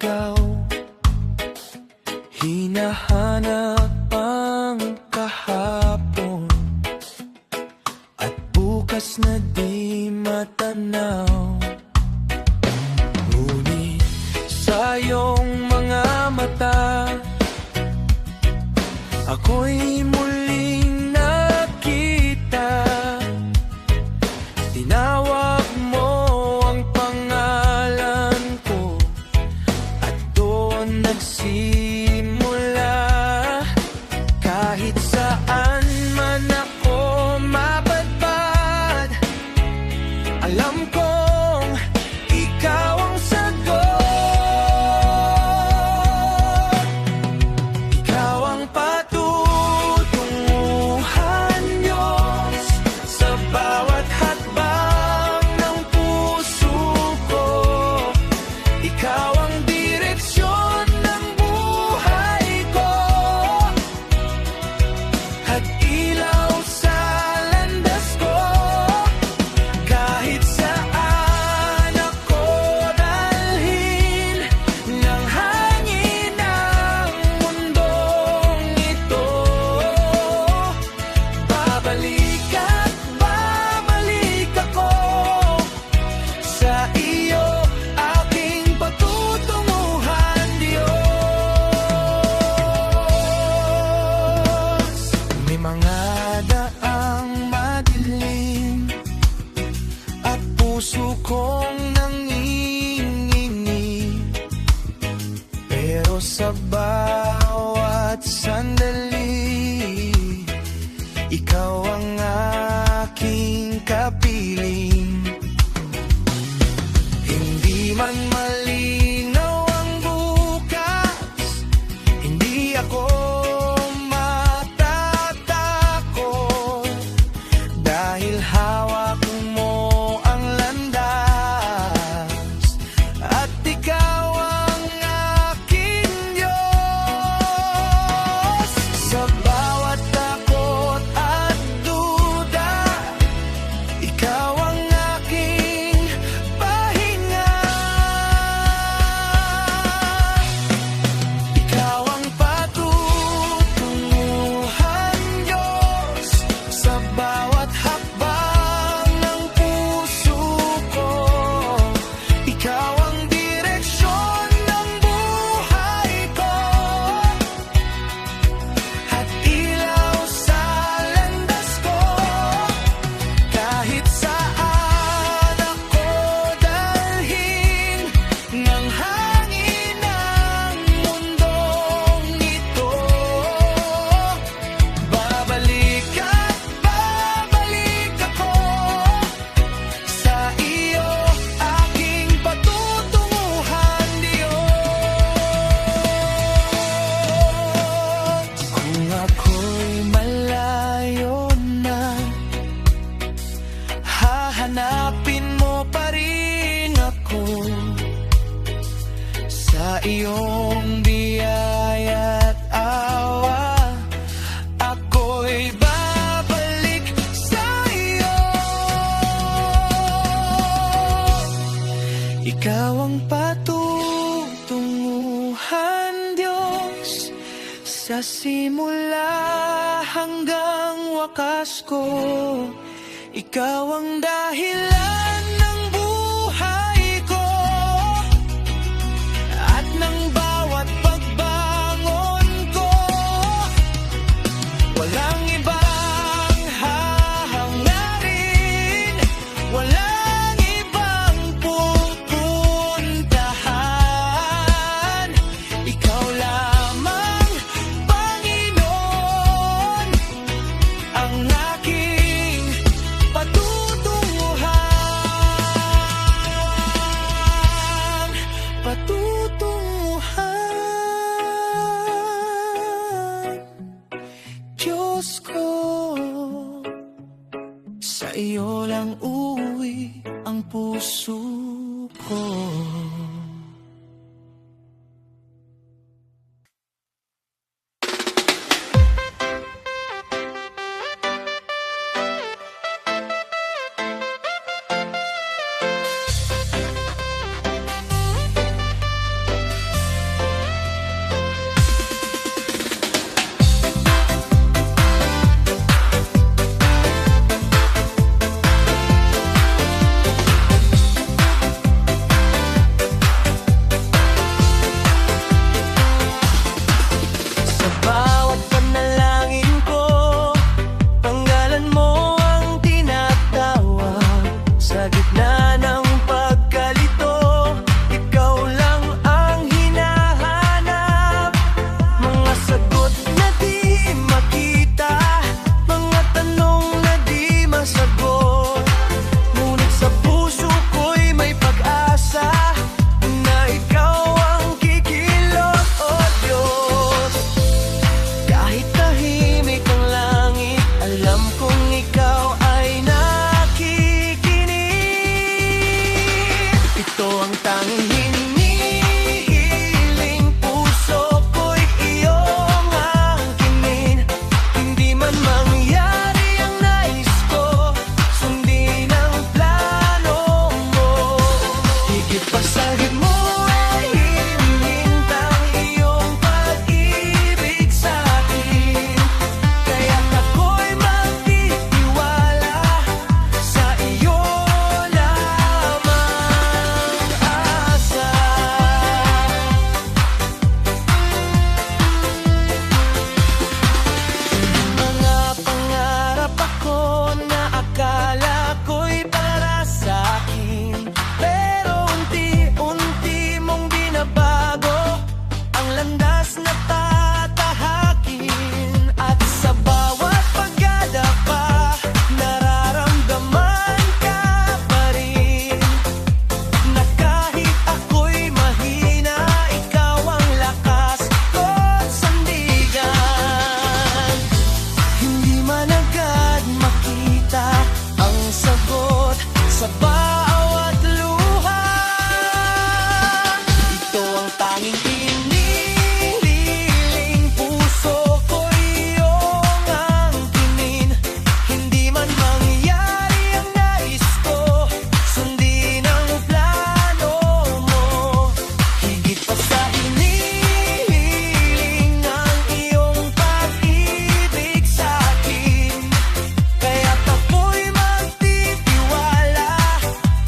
ikaw, hinahanap ang kahapon at bukas na di matanaw. Ngunit sa iyong mga mata, ako'y muling nakita. Tinawag mo ang pangalan ko at doon nagsimula. Kahit saan man ako mapadpad, alam kong ikaw ang sagot. Ikaw ang patutunguhan, Diyos, sa bawat hakbang ng puso ko. Ikaw ang direksyon ng buhay ko at ilaw sa landas ko. Kahit saan ako dalhin ng hangin ng mundong ito, babalik at babalik ako sa iyo, aking patutunguhan, Diyos. May mga daang madilim at puso kong nanginginig, pero sa bawat sandali, ikaw ang aking kapiling. Hindi man malinaw ang bukas, hindi ako matatakot, dahil hawak mo ang landas at ikaw ang aking Diyos. Sa bawat takot at duda, ikaw ang aking pahinga. Ikaw ang patutunguhan, Diyos, sa bawat hakbang ng puso ko. Ikaw ang direksyon ng buhay ko at ilaw sa landas ko. Kahit saan ako dalhin ng hangin ng mundong ito, babalik at babalik ako sa iyo, aking patutunguhan, Diyos. Kung ako'y malayo na, hahanapin mo pa rin ako. Sa iyong biyaya at awa, ako'y babalik sa iyo. Ikaw ang patutunguhan, Diyos, sa simula hanggang wakas ko. Ikaw ang dahilan ng buhay ko at ng bawat pagbangon ko. Walang ibang hahangarin, walang ibang pupuntahan. Ikaw lamang, Panginoon, ang aking patutunguhan. Patutunguhan, Diyos ko. Sa iyo lang uuwi ang puso ko. aking inihiling. Puso ko iyong angkinin. Hindi man mangyari ang nais ko, sundin ang plano mo. Higit pa sa inihiling ang iyong pag-ibig sa'kin. Kaya't ako'y magtitiwala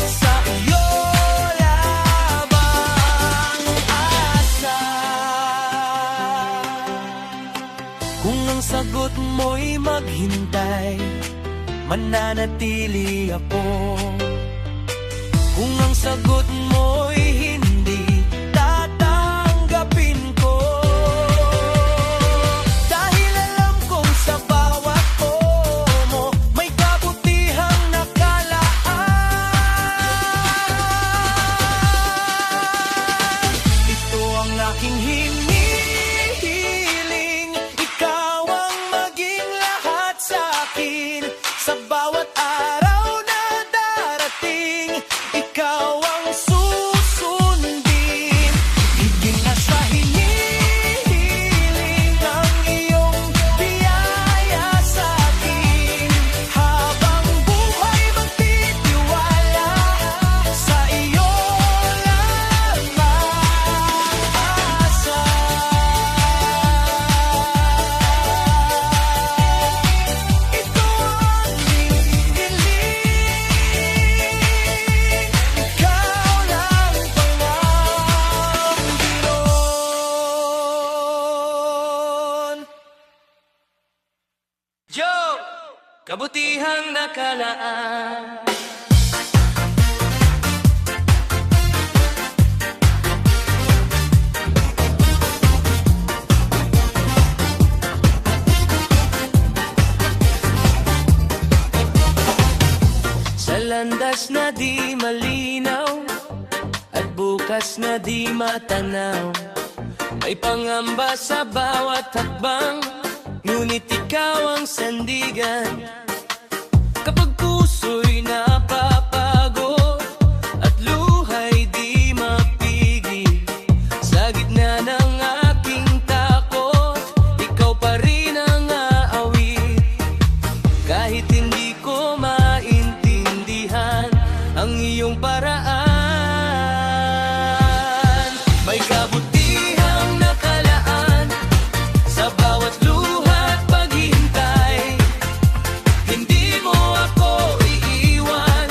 sa iyo labang asa. Kung ang sagot mo'y maghintay, mananatili ako. Kung ang sagot mo'y hindi, tatanggapin ko. Dahil alam kong sa bawat o mo may kabutihang nakalaan. Ito ang aking hinihiling, ikaw ang maging lahat sa'kin. Sa bawat araw na darating, ikaw ang susundin. Higit na sa hinihiling ang iyong biyaya sa'kin. Habang buhay magtitiwala sa iyo lamang asa. Ito ang hinihiling, ikaw lang panganggiron. Joe, kabutihang nakalaan. Sa landas na di malinaw at bukas na di matanaw, may pangamba sa bawat hakbang, ngunit ikaw ang sandigan. Kapag puso'y napapagod at luha'y di mapigil, sa gitna ng aking takot, ikaw pa rin ang aawit. Kahit hindi ko maintindihan ang iyong paraan, may kabutihang nakalaan sa bawat luha at paghihintay. Hindi mo ako iiwan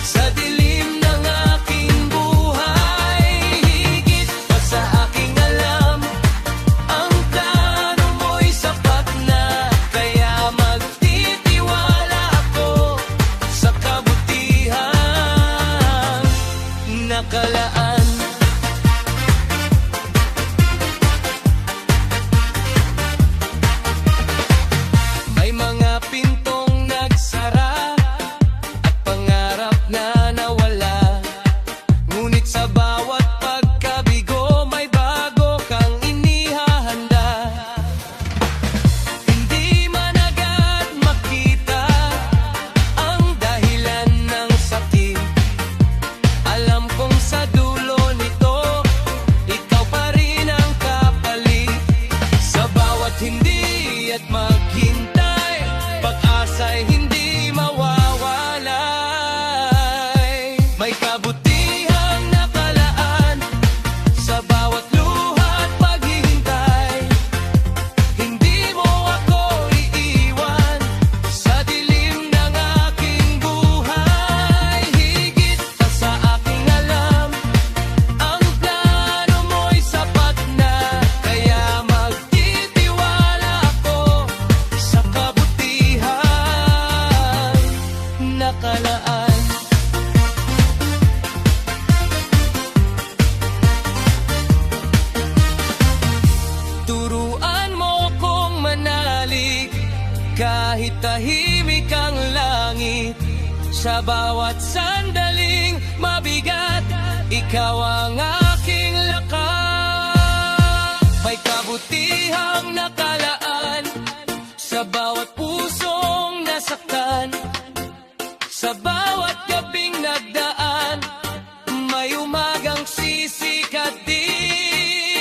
sa dilim ng aking buhay. Higit pa sa aking alam, ang plano mo'y sapat na. Kaya magtitiwala ako sa kabutihang nakalaan. May mga pintong nagsara at pangarap na nawala, ngunit sa bawat pagkabigo may bago kang inihahanda. Hindi man agad makita ang dahilan ng sakit, alam kong sa dulo nito, ikaw pa rin ang kapalit. Sa bawat hindi at maghintay, pag-asa'y hindi mawawalay. May kabutihang nakalaan sa bawat luha at paghihintay. Hindi mo ako iiwan sa dilim ng aking buhay. Higit pa sa aking alam, ang plano mo'y sapat na. Kaya magtitiwala ako sa kabutihang nakalaan. Turuan mo kong manalig kahit tahimik ang langit. Sa bawat sandaling mabigat, ikaw ang aking lakas. May kabutihang nakalaan sa bawat pusong nasaktan. Sa bawat gabing nagdaan, may umagang sisikat din.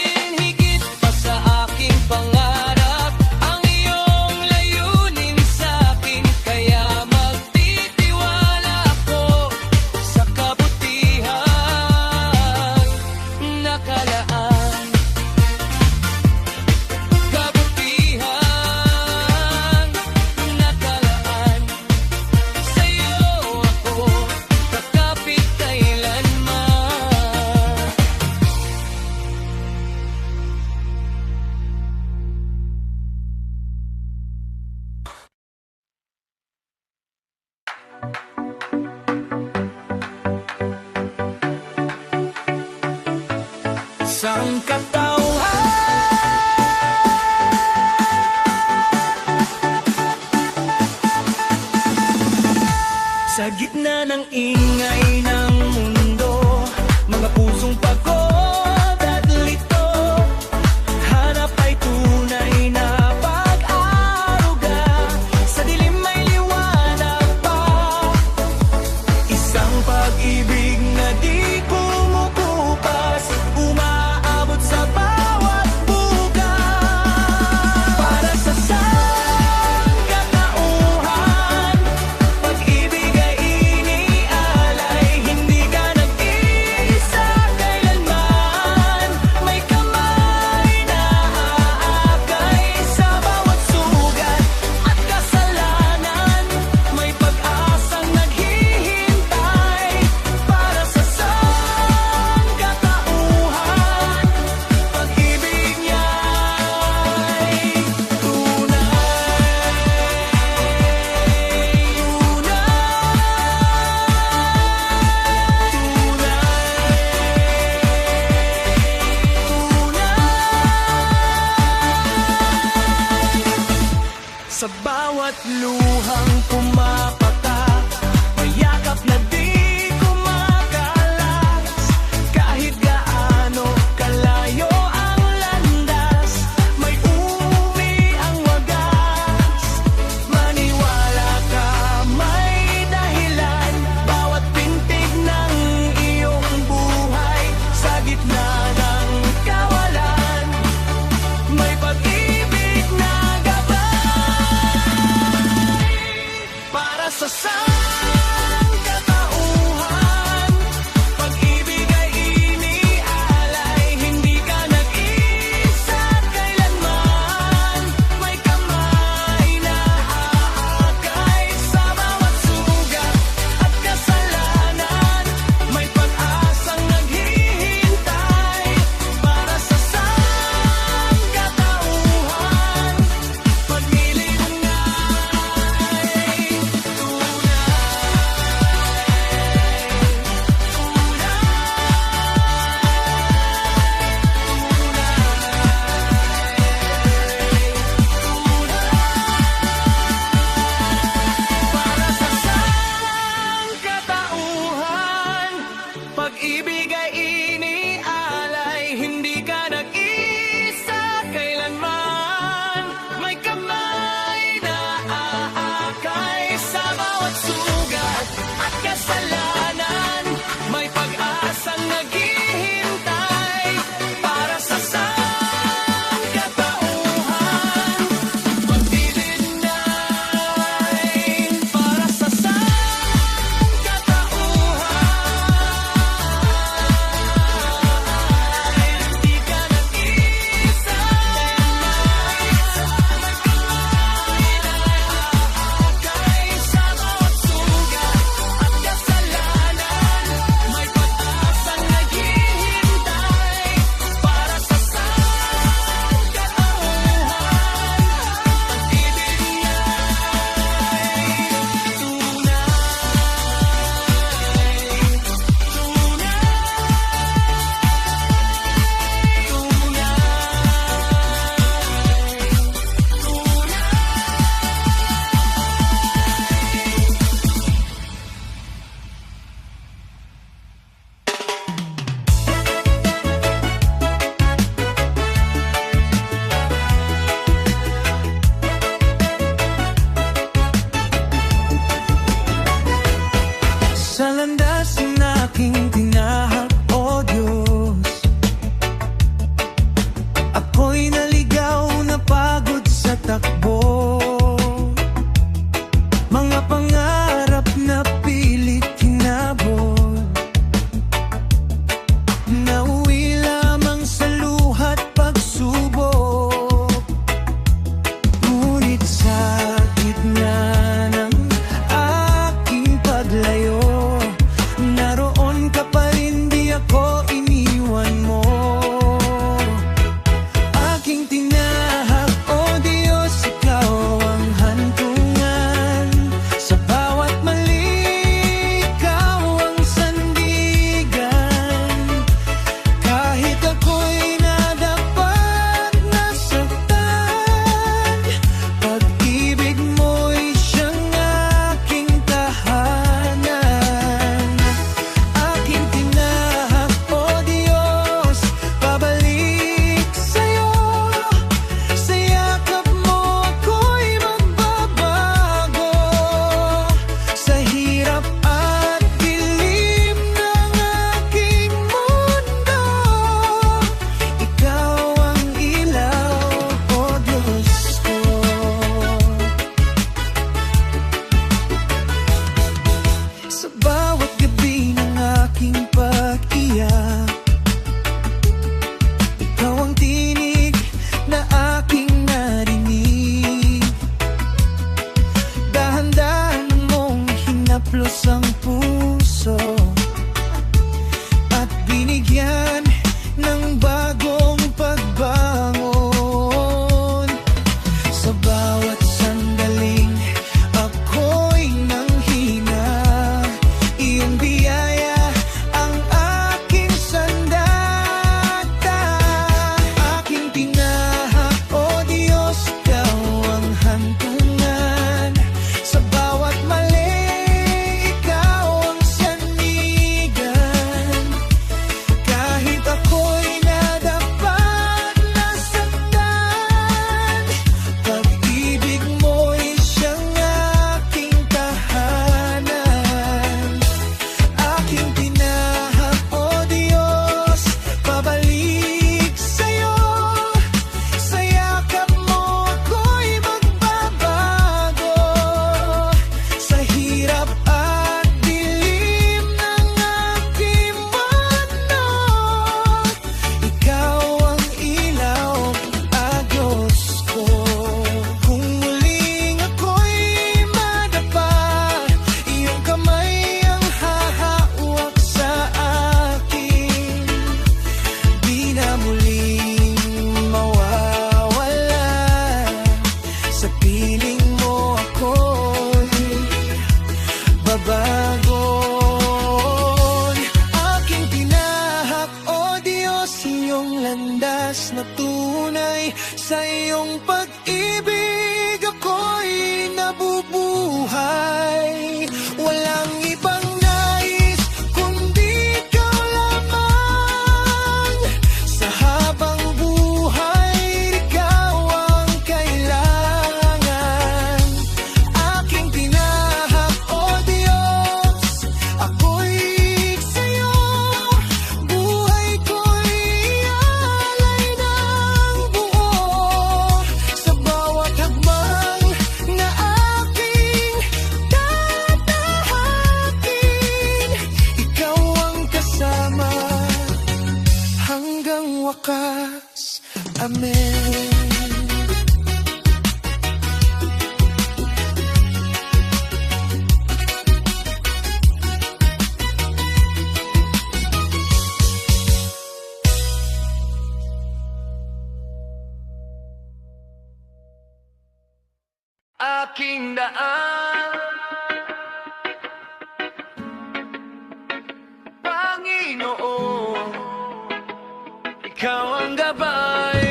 katauhan. Sa gitna ng ingay ng mundo, mga pusong pagod at lito, hanap ay tunay na pag-aaruga. Sa dilim may liwanag pa, isang pag-ibig na di kumukupas, umaabot sa bawat bukas. Para sa sangkatauhan, pag-ibig ay inialay, hindi ka nag-iisa kailanman. May kamay na aakay sa bawat sugat at kasalanan. May pag-asang naghihintay para sa sangkatauhan. Pag-ibig niya'y sa bawat luhang pumapatak, may yakap na di kumakalas. Kahit gaano kalayo ang landas, may uuwi ang wagas. Maniwala ka, may dahilan, bawat pintig ng iyong buhay. Sa gitna ng kawalan, may pag-ibig na gabay. Para sa sangkatauhan, pag-ibig ay inialay, hindi ka nag-iisa kailanman. May kamay na aakay sa bawat sugat at kasalanan. May pag-asang naghihintay para sa sangkatauhan. Pag-ibig ay para sa sangkatauhan, pag-ibig ay inialay, hindi ka nag-iisa kailanman. May kamay na aakay sa bawat sugat at kasalanan. May pag-asang naghihintay para sa sangkatauhan. Pag-ibig na'y para sa sangkatauhan. Hindi ka nag-iisa tunay. Sa iyong pag-ibig ako'y nabubuhay. Walang ibang nais kundi ikaw lamang. Sa habang buhay, ikaw ang kailangan. Aking tinahak, O Diyos, ako'y sa'yo. Buhay ko'y ialay ng buo. Sa bawat hakbang na aking tatahakin, ikaw ang kasama hanggang wakas. Amen. Aking daan, Panginoon, ikaw ang gabay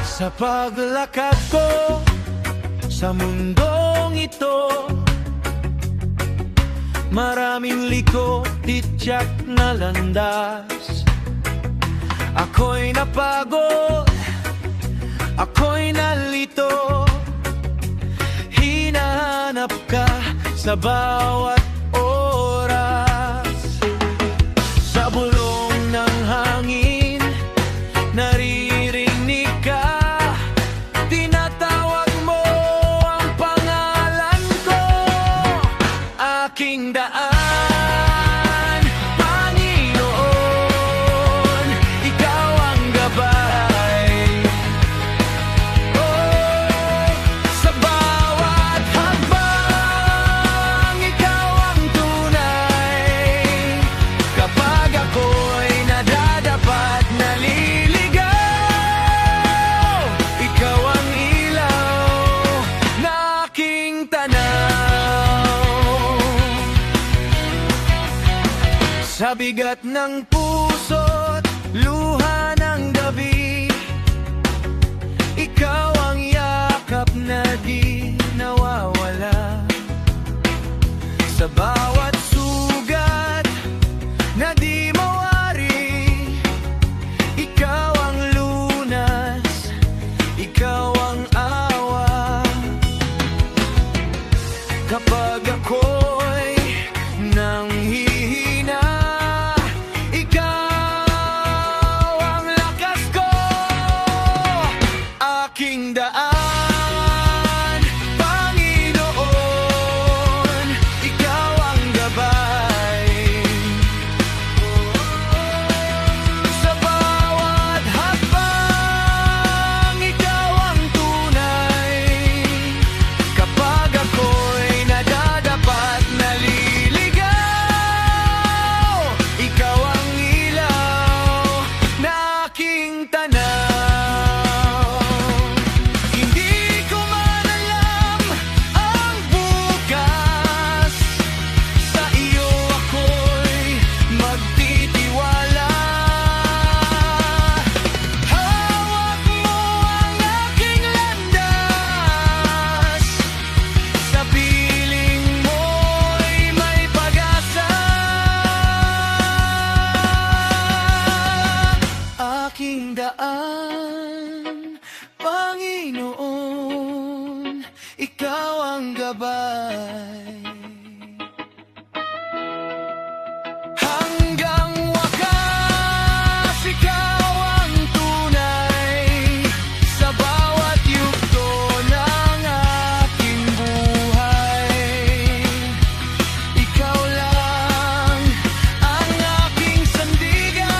sa paglakad ko sa mundong ito. Maraming liko, tityak na landas. Ako'y napagod, ako'y nalito. Hinahanap ka sa bawat oras. Sa bulong ng hangin, naririnig ka. Tinatawag mo ang pangalan ko. Aking daan, Panginoon, ikaw ang gabay. Sa bawat hakbang, ikaw ang tunay. Kapag ako'y nadadapat, naliligaw, ikaw ang ilaw na aking tanaw. Sa bigat ng puso't luha ng gabi, ikaw ang yakap na di nawawala. Sa bawat sugat na di mawari, ikaw ang lunas, ikaw ang awa. Kapag ako'y nanghihina, ikaw ang lakas ko. Aking daan, Panginoon, ikaw ang gabay. Sa bawat hakbang, ikaw ang tunay. Kapag ako'y nadadapat, naliligaw, ikaw ang ilaw na aking tanaw. Hindi ko man alam ang bukas, sa iyo ako'y magtitiwala. Hawak mo ang aking landas, sa piling mo'y may pag-asa. Aking daan, Panginoon, ikaw ang gabay. Hanggang wakas, ikaw ang tunay. Sa bawat yugto ng aking buhay, ikaw lang ang aking sandigan.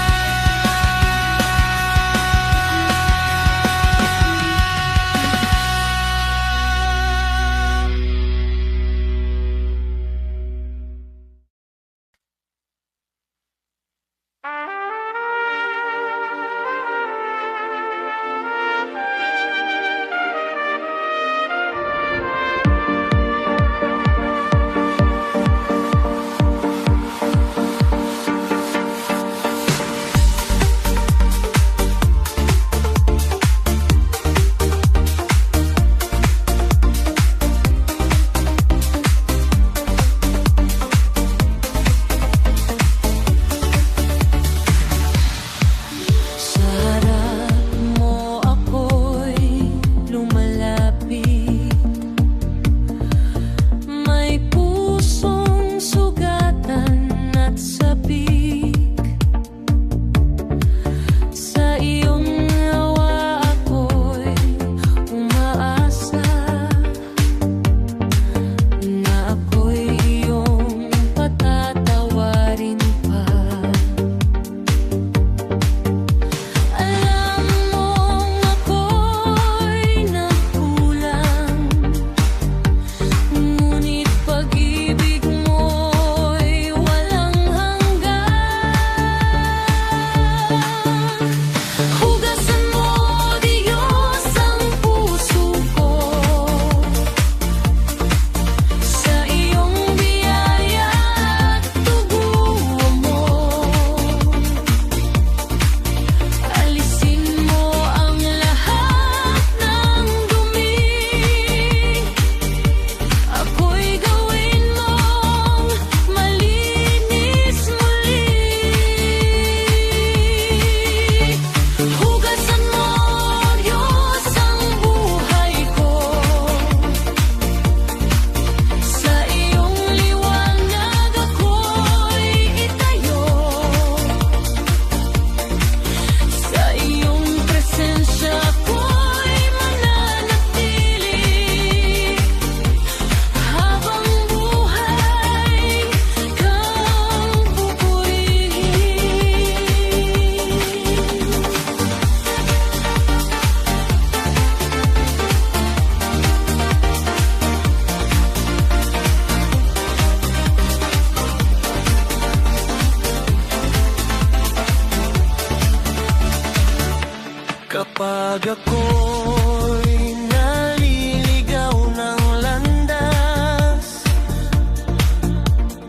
Kapag ako'y naliligaw ng landas,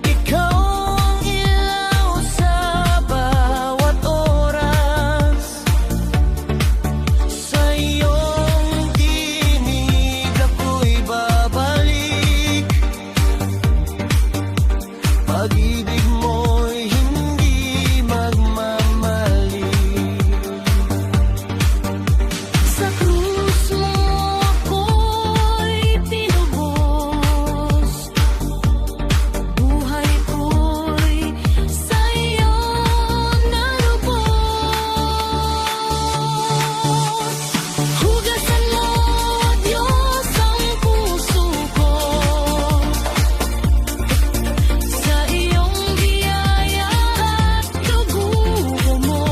ikaw ang ilaw sa bawat oras. Sa iyong tinig ako'y babalik. Pag-ibig mo'y hindi magmamali. Sa krus mo ako'y tinubos, buhay ko'y sa iyo narubos. Hugasan mo, Diyos, ang puso ko sa iyong biyaya at dugo mo.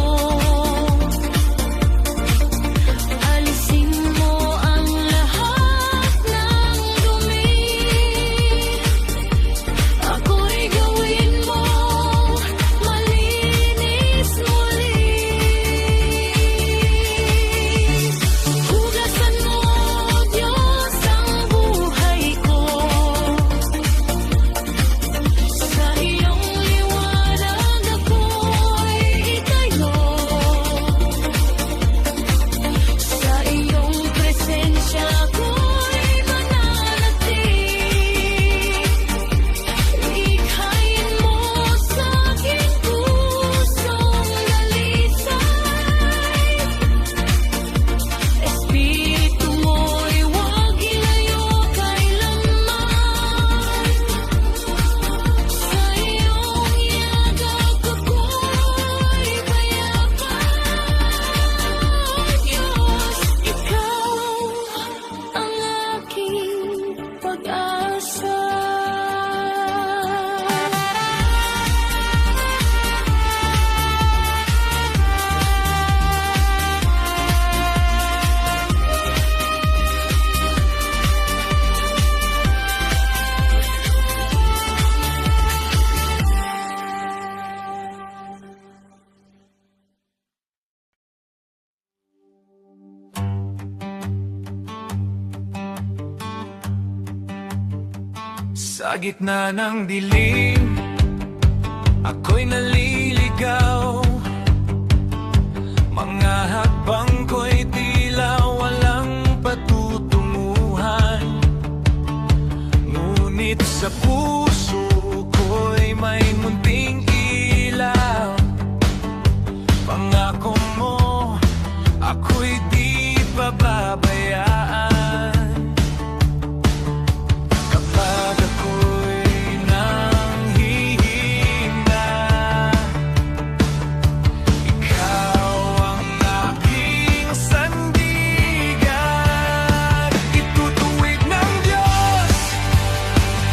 Alisin mo ang lahat ng dumi. Ako'y gawin mo malinis muli. Hugasan mo, Diyos, ang buhay ko sa iyong liwanag ako'y itayo. Sa iyong presensya ko'y mananatili. Likhain mo sa aking pusong dalisay. Espiritu mo'y huwag ilayo kailanman. Sa iyong yagap ako'y payapan. Diyos, ikaw ang aking pag-asa. Sa gitna ng dilim, ako'y naliligaw. Mga hakbang ko'y tila walang patutunguhan. Ngunit sa puso ko'y may munting ilaw. Pangako mo, ako'y di pababayaan. Kapag ako'y nanghihina, ikaw ang aking sandigan. Itutuwid ng Diyos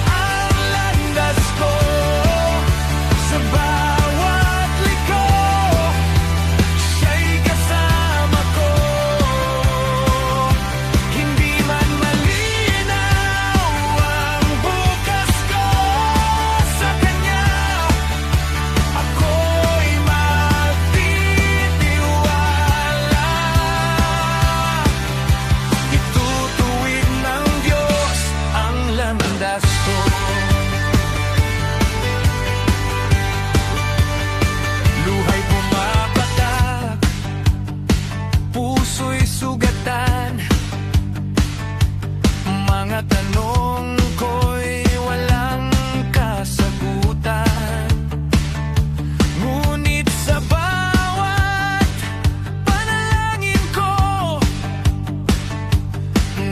ang landas ko sa bawat liko. Siya'y kasama ko, hindi man malinaw ang bukas ko. Sa Kanya ako'y magtitiwala. Itutuwid ng Diyos ang landas ko. Luha'y pumapatak, puso'y sugatan. Mga tanong ko'y walang kasagutan. Ngunit sa bawat panalangin ko,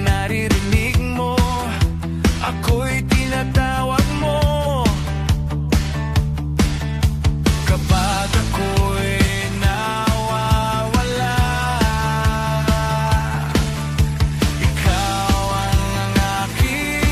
naririnig mo, ako'y tinatawag mo. Kapag ako'y nawawala, ikaw ang aking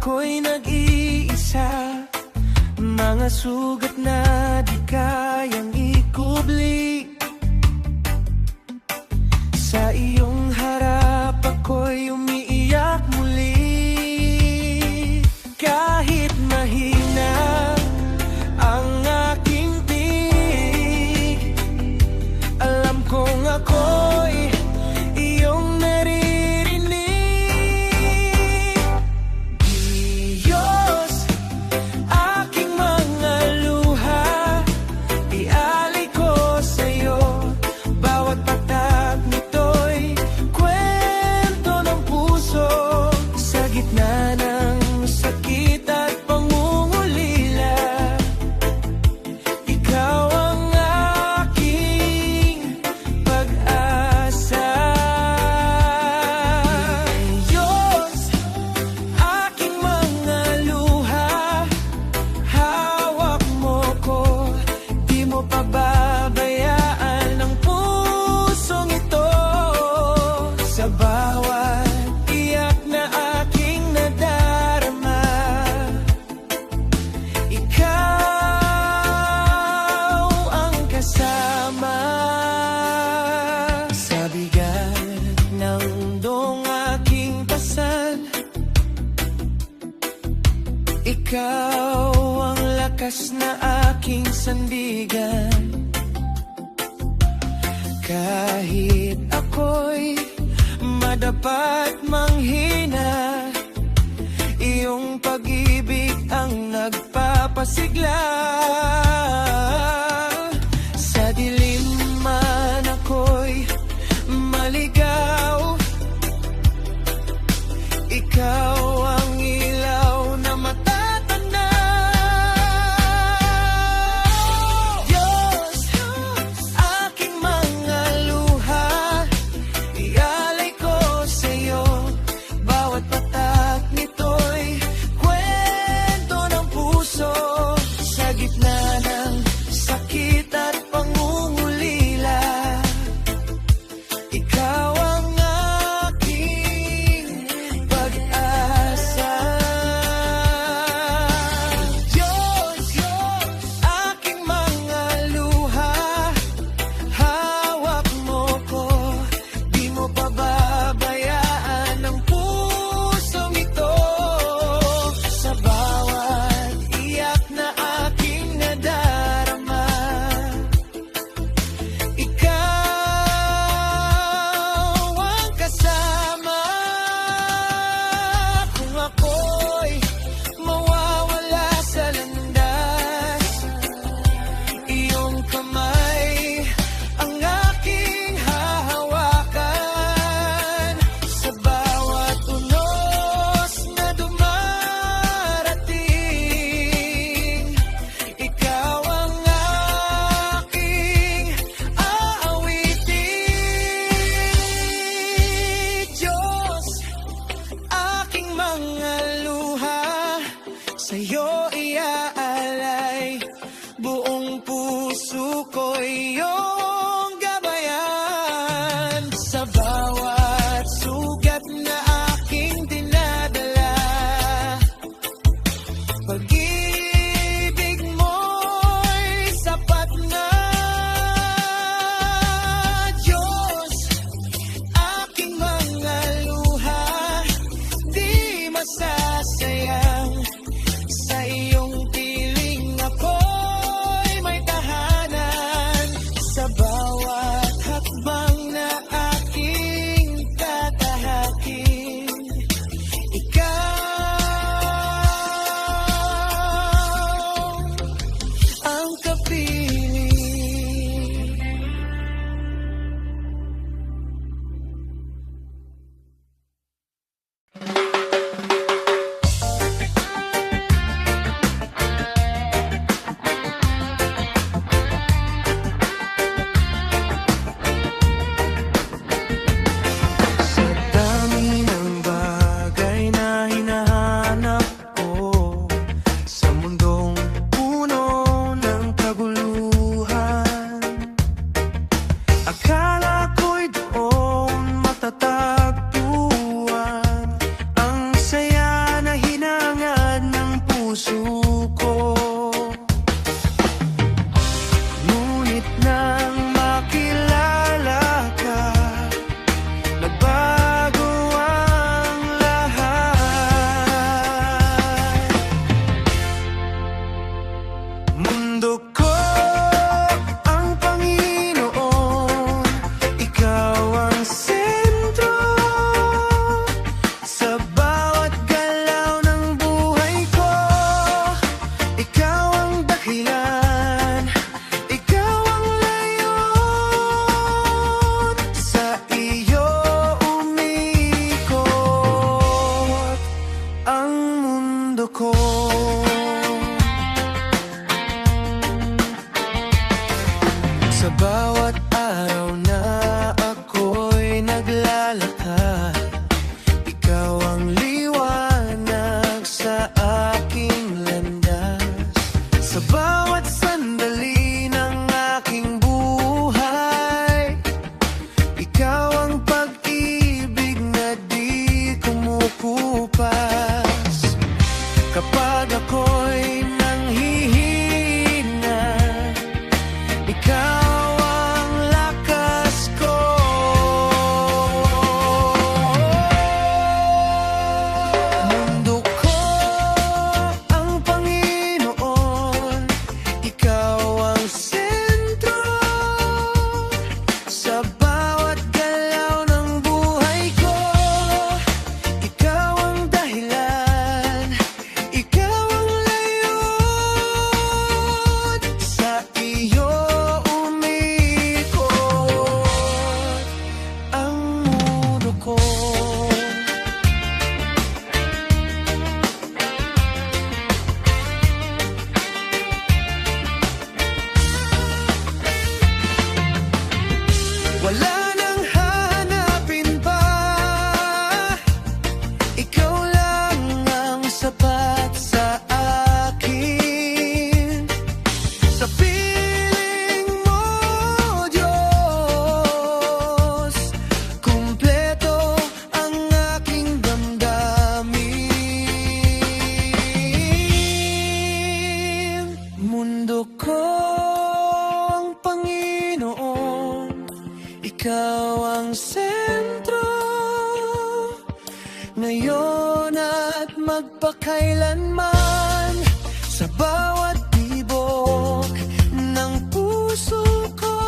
ako'y nag-iisa, mga sugat na di kayang ikubli. Sa iyong harap ako'y umiiyak muli. Kahit mahina ang aking tinig, alam kong ako'y iyong naririnig. Diyos, aking mga luha, ialay ko sa'yo. Bawat patak nito'y kwento ng puso. Sa gitna ng sakit at pangungulila, ikaw ang aking pag-asa. Diyos, aking mga luha, hawak mo ko, di mo pababayaan ang pusong ito. Sa bawat iyak na aking nadarama, ikaw ang kasama. Sa bigat ng mundong aking pasan, ikaw ang lakas na aking sandigan. Kahit ako'y madapat manghina, iyong pag-ibig ang nagpapasigla. Sa dilim man ako'y maligaw, ikaw ang ilaw na matatanaw. Diyos, aking mga luha, ialay ko sa'yo. Bawat patak nito'y kwento ng puso. Sa gitna ng sakit at pangungulila, ikaw ang aking pag-asa. Diyos, aking mga luha, hawak mo ko, di mo pababayaan ang pusong ito. Sa bawat iyak na aking nadarama, ikaw ang kasama. Kung ako'y mawawala sa landas, iyong kamay ang aking hahawakan. Sa bawat unos na dumarating, ikaw ang aking aawitin. Diyos, aking mga luha, sa'yo iaalay. Buong puso ko iyong gabayan. Sa bawat sugat na aking dinadala, pag-ibig mo'y sapat na. Diyos, aking mga luha, di masasayang. Sa iyong piling ako'y may tahanan. Sa bawat hakbang na aking tatahakin, ikaw ang kapiling. at magpakailanman. Sa bawat tibok ng puso ko,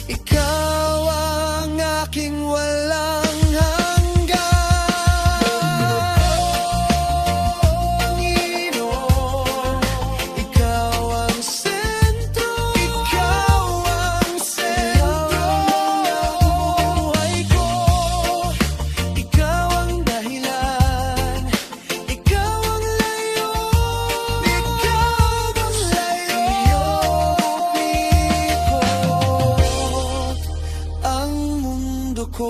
ikaw ang aking walang hanggan. Panginoon, ikaw ang sentro, ikaw ang sentro ng buhay ko. Ikaw ang dahilan, ikaw ang layo, ikaw ang layo. Umikot ang mundo ko.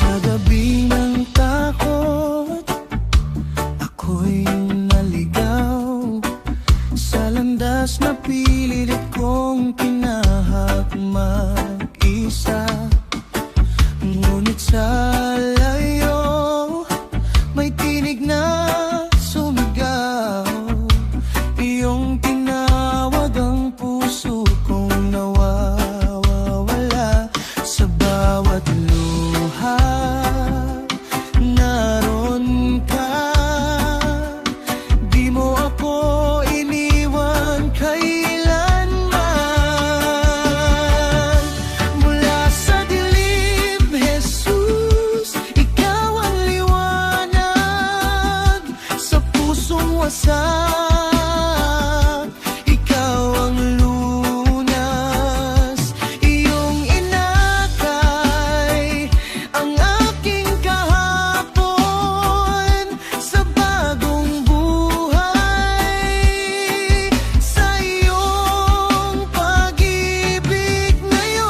Sa gabi ng takot, ako'y naligaw sa landas na pilit kong kinahak mag-isa. Ngunit sa layo, may tinig na sumigaw. Iyong tinawag ang puso kong nawawala. Sa bawat luha, naroon ka. Di mo ako iniwan kailanman. Mula sa dilim, Jesus, ikaw ang liwanag. Sa pusong wasak, ikaw ang lunas. Iyong inakay ang aking kahapon sa bagong buhay. Sa iyong pag-ibig ngayon,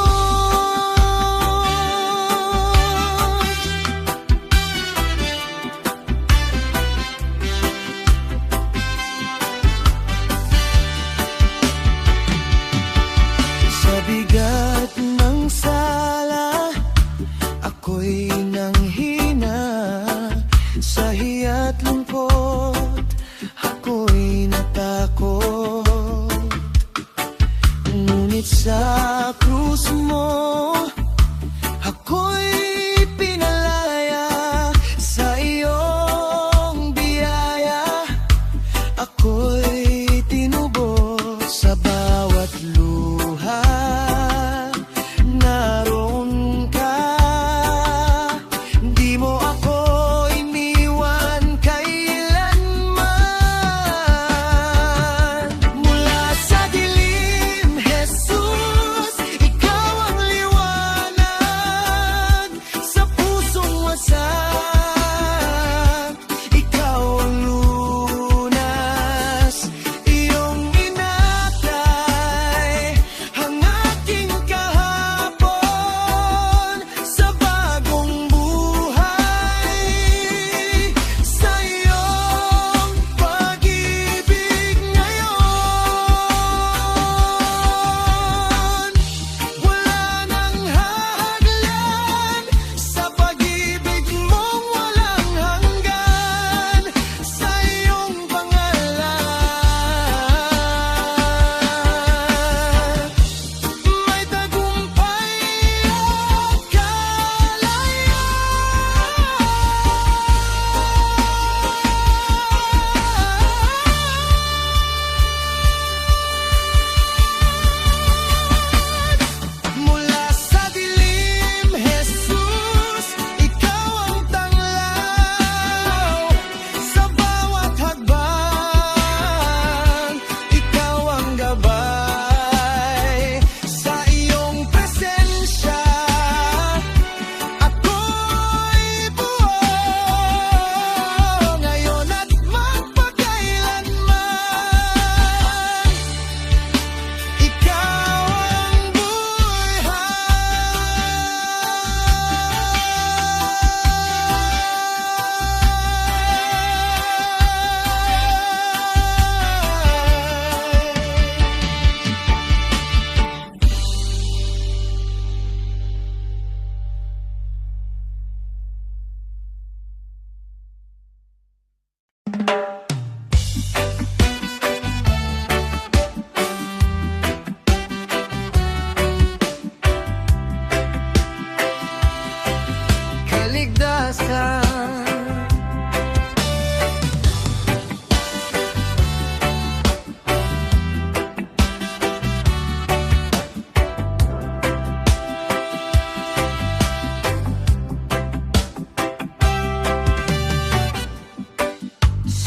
sa bigat ng sala, ako'y nanghina. Sa hiya't lungkot, ako'y natakot. Ngunit sa krus mo, ako'y pinalaya. Sa iyong biyaya, ako'y tinubos. Sa bawat luha, naroon ka. Di mo ako iniwan kailanman.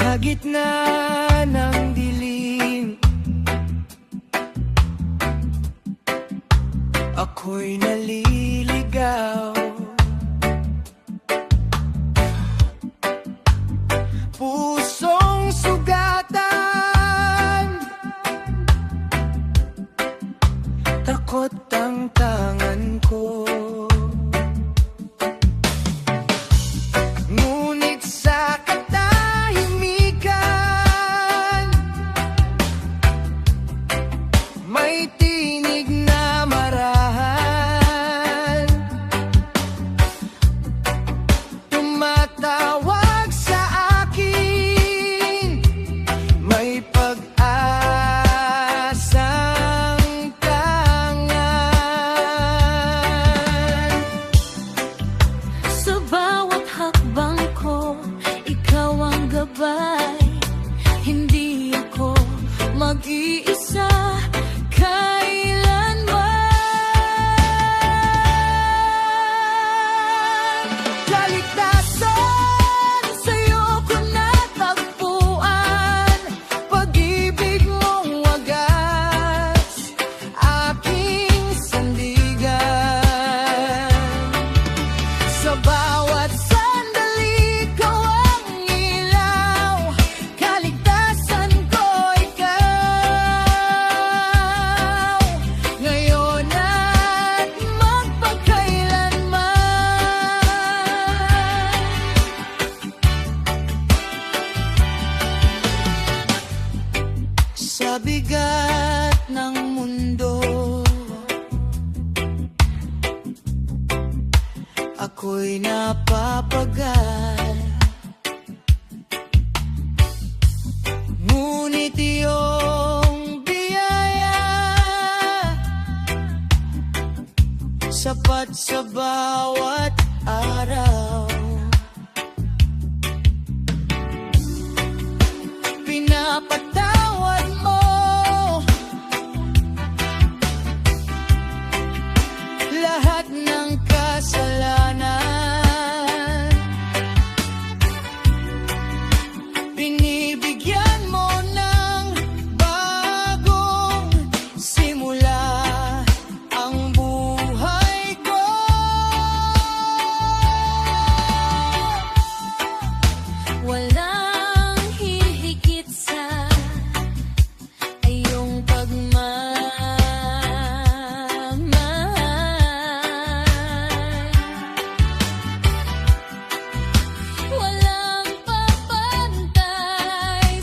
Sa gitna ng dilim, ako'y naliligaw. Pusong sugatan, takot ang tangan ko. Ngunit sa katahimikan, may tinig na marahan, tumatawag sa akin, may pag-asang tangan. Sa bawat hakbang ko, ikaw ang gabay. Hindi ako mag-iisa kailanman. Kaligtasan sa'yo ko natagpuan, pag-ibig mong wagas, aking sandigan. Sa bawat sandali ko ang ilaw, kaligtasan ko ikaw, ngayon at magpakailanman. Sa bigat ng mundo, ako'y napapagal. Ngunit iyong biyaya, sapat sa bawat araw. Pinapatawad mo lahat ng kasalanan, binibigyan mo ng bagong simula ang buhay ko. Walang hihigit sa iyong pagmamahal. Walang papantay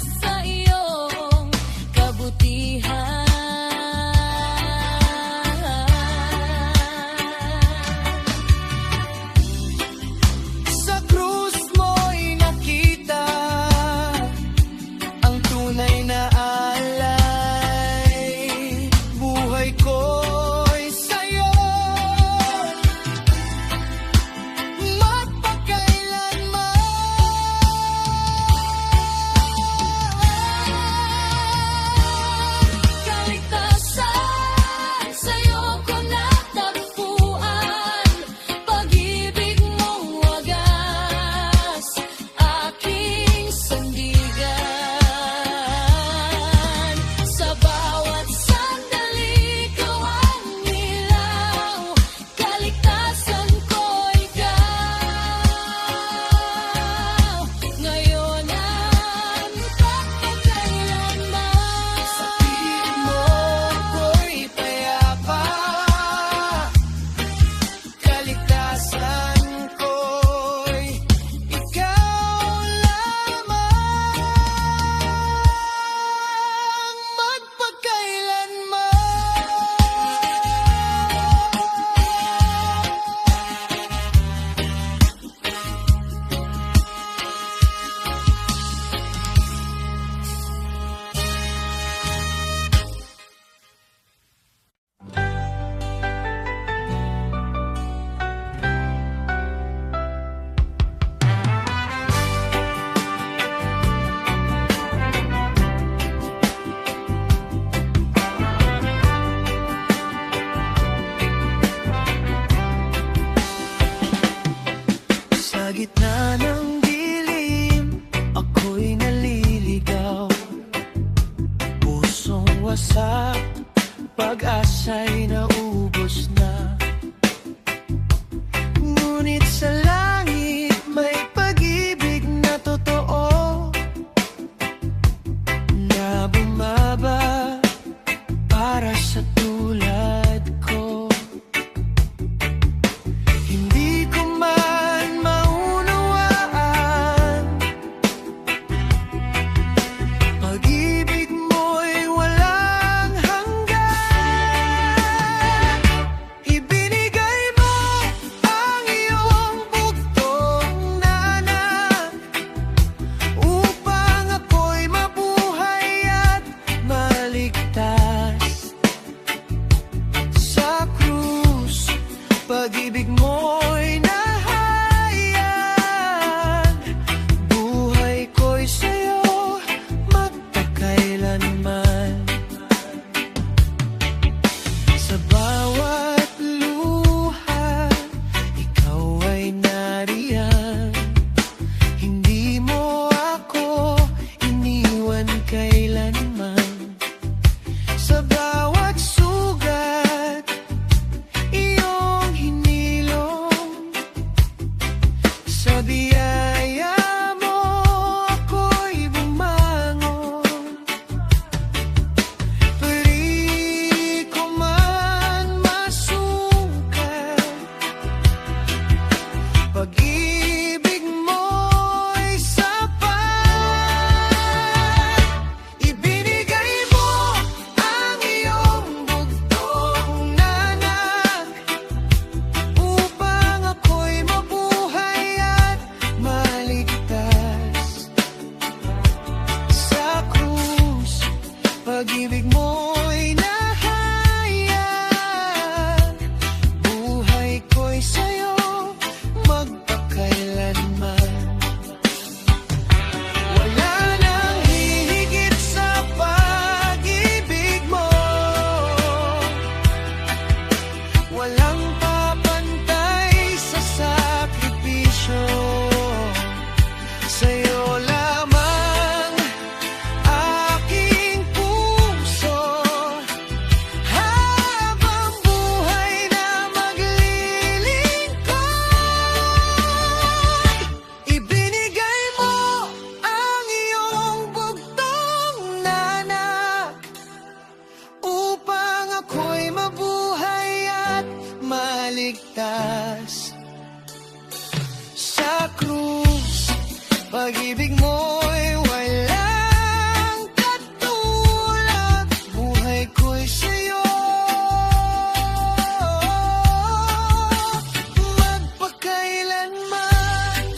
wasak, pag-asa'y naubos na. Ngunit sa langit may pag-ibig na totoo, na bumaba para sa tulad ko. Hindi ko man maunawaan, pag-ibig mo'y walang hanggan. Ibinigay mo ang iyong bugtong na anak, upang ako'y mabuhay at maligtas. Sa krus, pag-ibig mo'y nahayag, buhay ko'y sa'yo magpakailanman. Sa bawat luha, ikaw ay nariyan. Hindi mo ako iniwan kailanman. Sa bawat sugat, iyong hinilong. Sa biyaya mo, ako'y bumangon. Pari ko man masukat, pag-ibig mo'y sapat. Ibinigay mo ang iyong bugtong na anak, upang ako'y mabuhay at maligtas. Sa krus, pag-ibig mo'y nahayag, buhay ko'y sa'yo magpakailanman. Wala nang hihigit sa pag-ibig mo, walang papantay sa sakripisyo. Sa'yo lamang aking puso, habang buhay na maglilingkod. Ibinigay mo ang iyong bugtong na anak, upang ako'y mabuhay at maligtas. Sa krus, pag-ibig mo'y walang katulad, buhay ko'y sa'yo magpakailanman.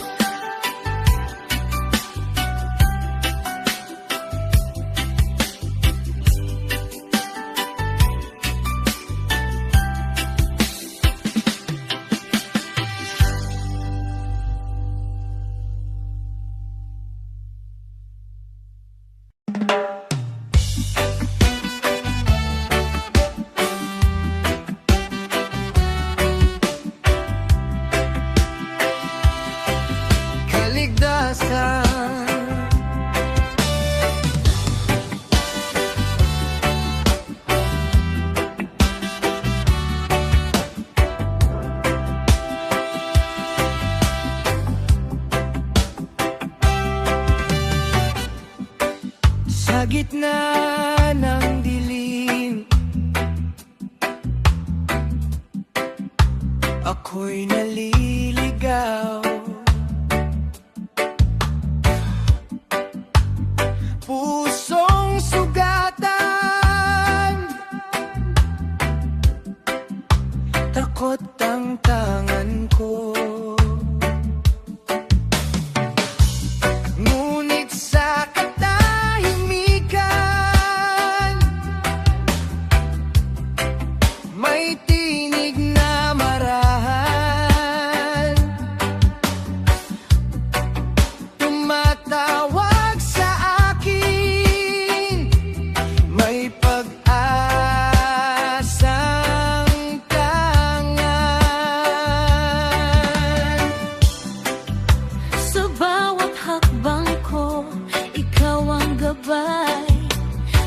Kaligtasan, sa gitna ng dilim, ako'y naliligaw. Pusong sugatan, takot ang tangan ko. Ngunit sa katahimikan, may tinig na marahan, tumatawag sa akin, may pag-asang tangan. Sa bawat hakbang ko, ikaw ang gabay.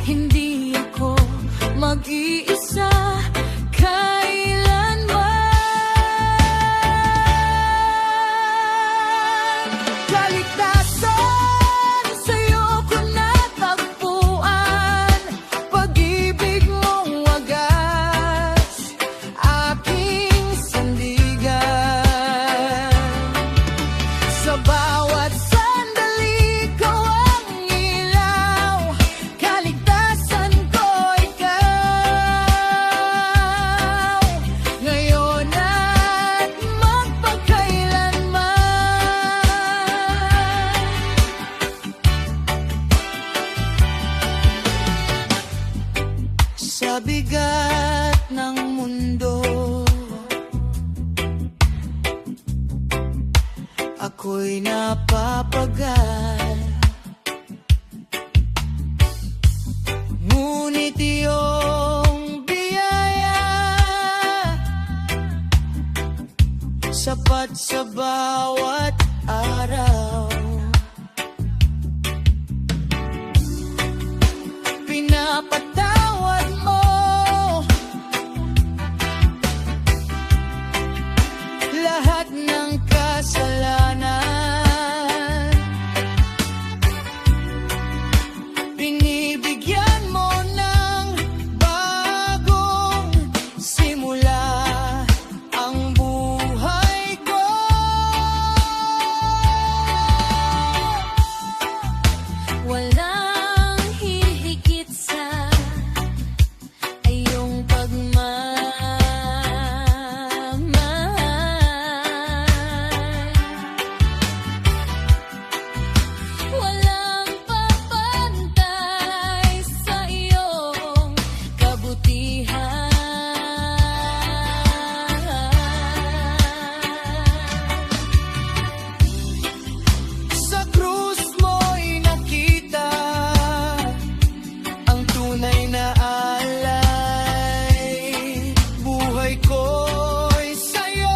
Hindi ako mag-iisa kailanman. Kaligtasan sa'yo ko natagpuan, pag-ibig mong wagas, aking sandigan. Sa bawat sandali ko ang ilaw, kaligtasan ko ikaw, ngayon at magpakailanman. Sa bigat ng mundo, ako'y napapagal, ngunit iyong biyaya sapat sa bawat araw. Pinapatawad mo lahat ng kasalanan, binibigyan mo ng bagong simula ang buhay ko. Walang hihigit sa iyong pagmamahal. Walang papantay sa iyong kabutihan. Sa krus mo'y nakita ang tunay na alay, buhay ko'y sa'yo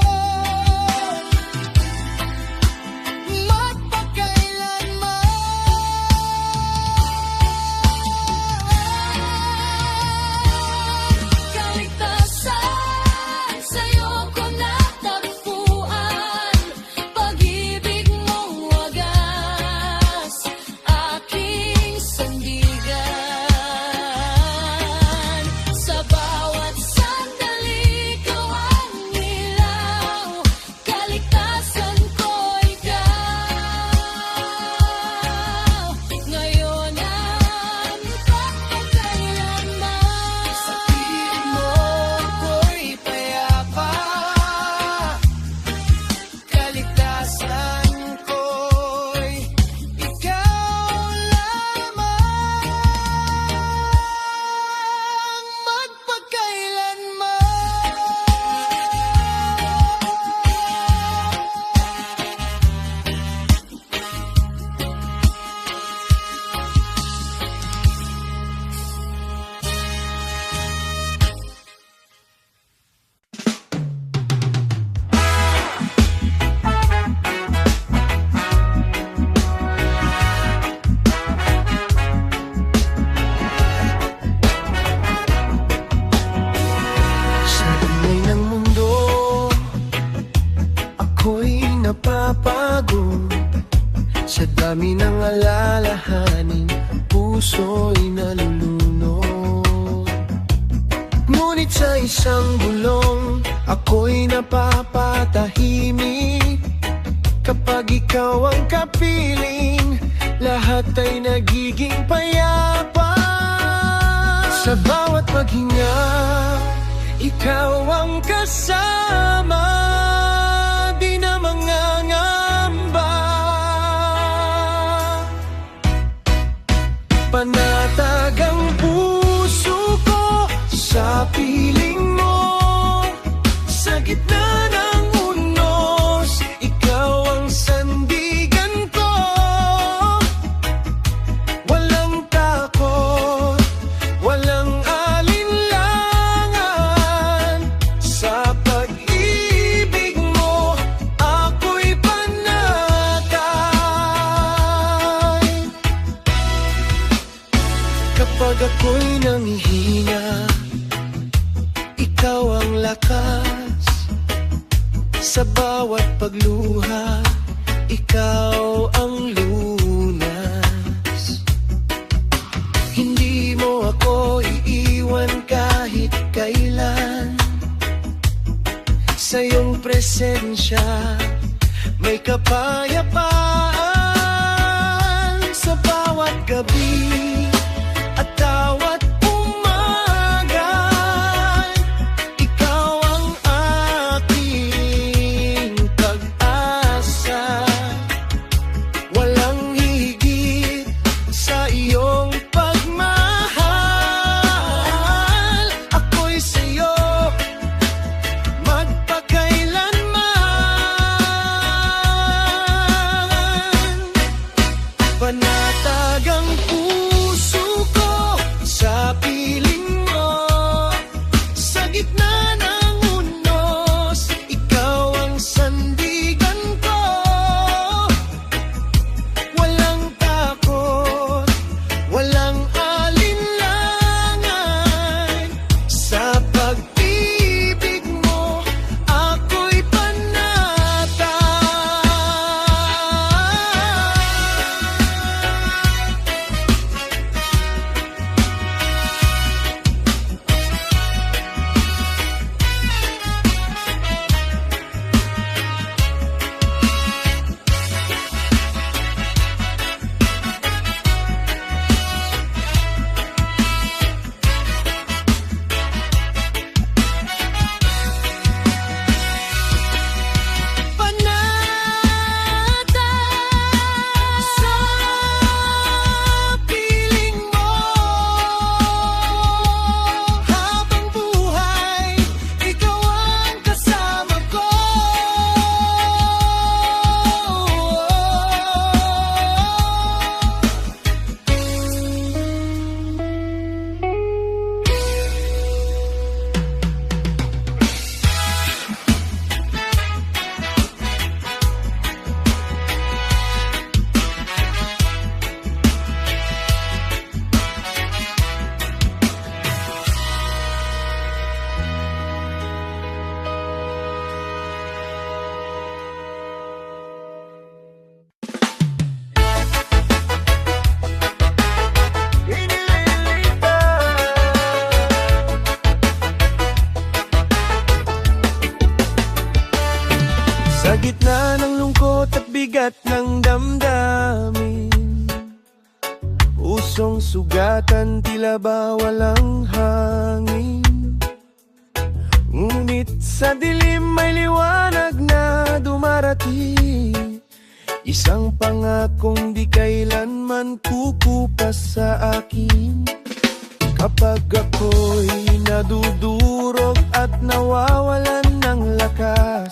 magpakailanman. Kaligtasan sa'yo ko natagpuan, pag-ibig mong wagas, aking sandigan. Sa bawat sandali ko ang ilaw, kaligtasan ko ikaw, ngayon at magpakailanman. Sa piling mo ko'y payapa, kaligtasan ko'y ikaw lamang, sa ingay ng mundo, ako'y napapagod. Sa dami ng alalahanin, puso'y nalulunod. Ngunit sa isang bulong, ako'y napapatahimik. Kapag ikaw ang kapiling, lahat ay nagiging payapa. Sa bawat paghinga, ikaw ang kasama, di na mangangamba. Panatag ang puso ko sa piling mo, sa gitna ng unos, ikaw ang sandigan ko. Walang takot, walang alinlangan, sa pag-ibig mo ako'y panatag. Kapag ako'y nangihina, ikaw ang lakas sa bawat pagluha, ikaw ang lunas. Hindi mo ako iiwan kahit kailan. Sa iyong presensya may kapayapaan. Sa bawat gabi at bawat umaga, ikaw ang aking pag-asa. Walang higit sa iyong pagmahal. Ako'y sa'yo magpakailanman. Panatag ang puso ko sa piling mo. Sa gitna ng unos, ikaw ang sandigan ko. Walang takot, walang alinlangan. Sa pag-ibig mo, ako'y panatag. Sa piling mo, habang buhay, ikaw ang kasama ko. Sa gitna ng lungkot at bigat ng damdamin, pusong sugatan, tila ba walang hangin. Ngunit sa dilim may liwanag na dumarating, isang pangakong di kailanman kukupas sa akin. Kapag ako'y nadudurog at nawawalan ng lakas,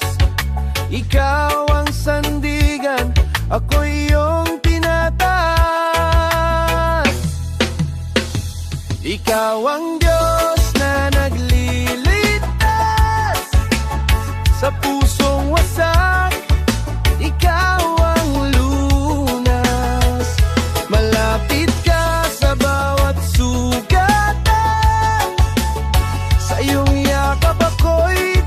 ikaw ang sandigan, ako iyong tinataas. Ikaw ang Diyos na naglilitas sa pusong wasak, ikaw ang lunas. Malapit ka sa bawat sugatan, sa iyong yakap ako'y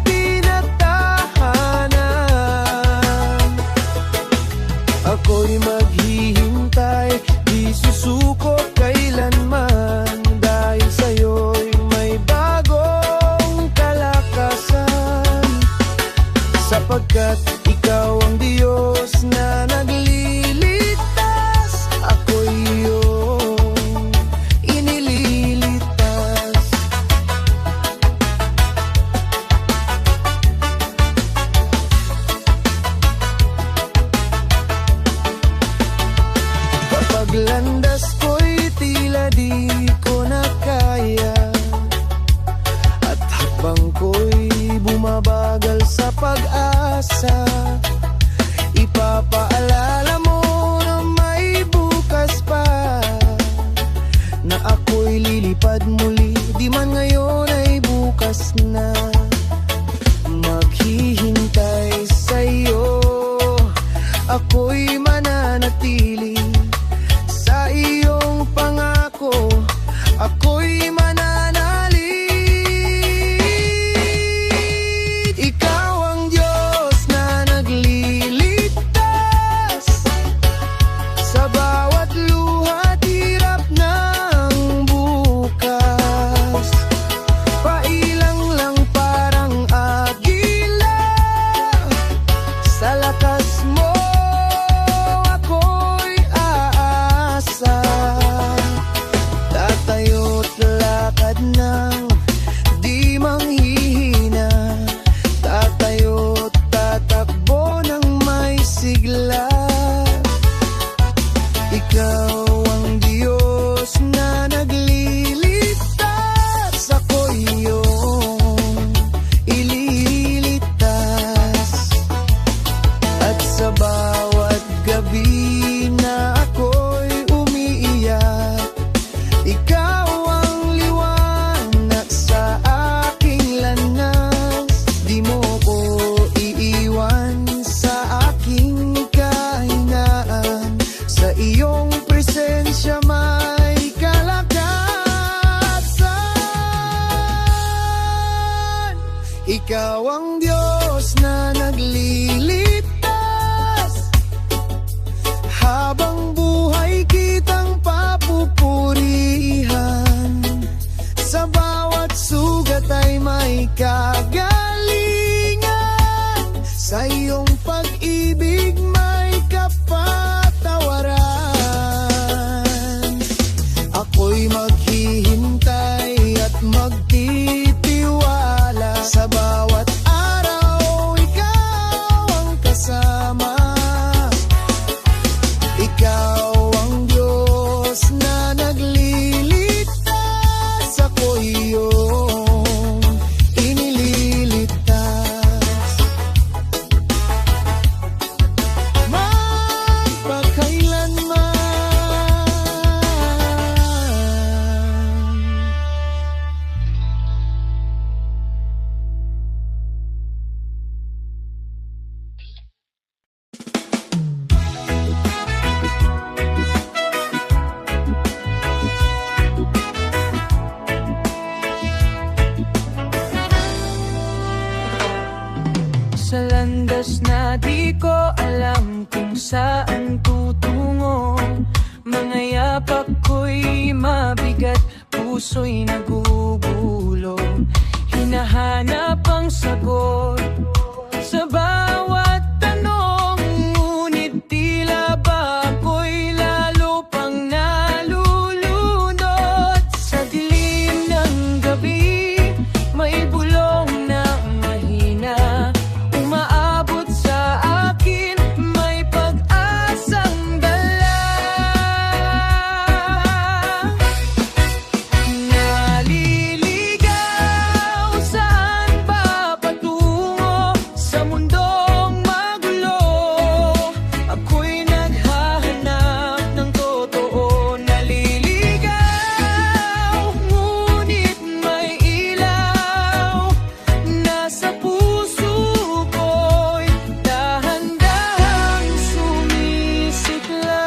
ako'y maghihintay, di susuko kailanman. Dahil sa'yo'y may bagong kalakasan, sapagkat ikaw ang Diyos na naglilitas, ako'y iyong inililitas. Paglandas ko'y tila di ko na kaya, at habang ko'y bumabagal sa pag-asa, ipapaalala mo na may bukas pa, na ako'y lilipad muli, di man ngayon ay bukas na. Maghihintay sa'yo, ako'y mananatili sa iyong pangako, ako'y mananalig. Ikaw ang Diyos na nagliligtas, habang buhay kitang papupurihan. Sa bawat sugat ay may kagalingan, sa iyong pag-ibig may kapatawaran. Ako'y maghihintay at magtitiwala, sa bawat araw ikaw ang kasama. Ikaw ang Diyos na nagliligtas, ako iyong inililigtas. Sa landas na di ko alam kung saan tutungo, mga yapak ko'y mabigat, puso'y nagugulong. Hinahanap ang sagot sa bawat tanong, ngunit tila ba ako'y lalo pang nalulunod. Sa dilim ng gabi, may bulong na mahina, umaabot sa akin, may pag-asang dala. Naliligaw, saan ba patungo sa mundong magulo? Ako'y naghahanap ng totoo. Naliligaw, ngunit may ilaw nasa puso ko'y dahan-dahang sumisiklab.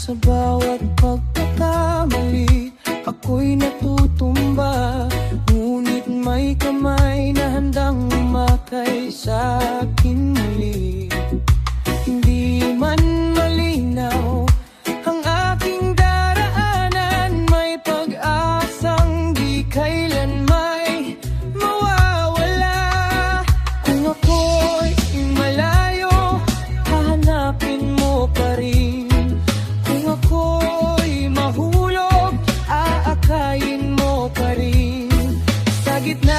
Sa bawat pagkakamali, ako'y natutumba, ngunit may kamay na handang umakay sa akin muli. Hindi man malinaw ang aking daraanan, may pag-asang di kailan may mawawala. Kung ako'y malayo, hahanapin mo pa rin. Kung ako'y mahulog, aakayin mo pa rin. Sa gitna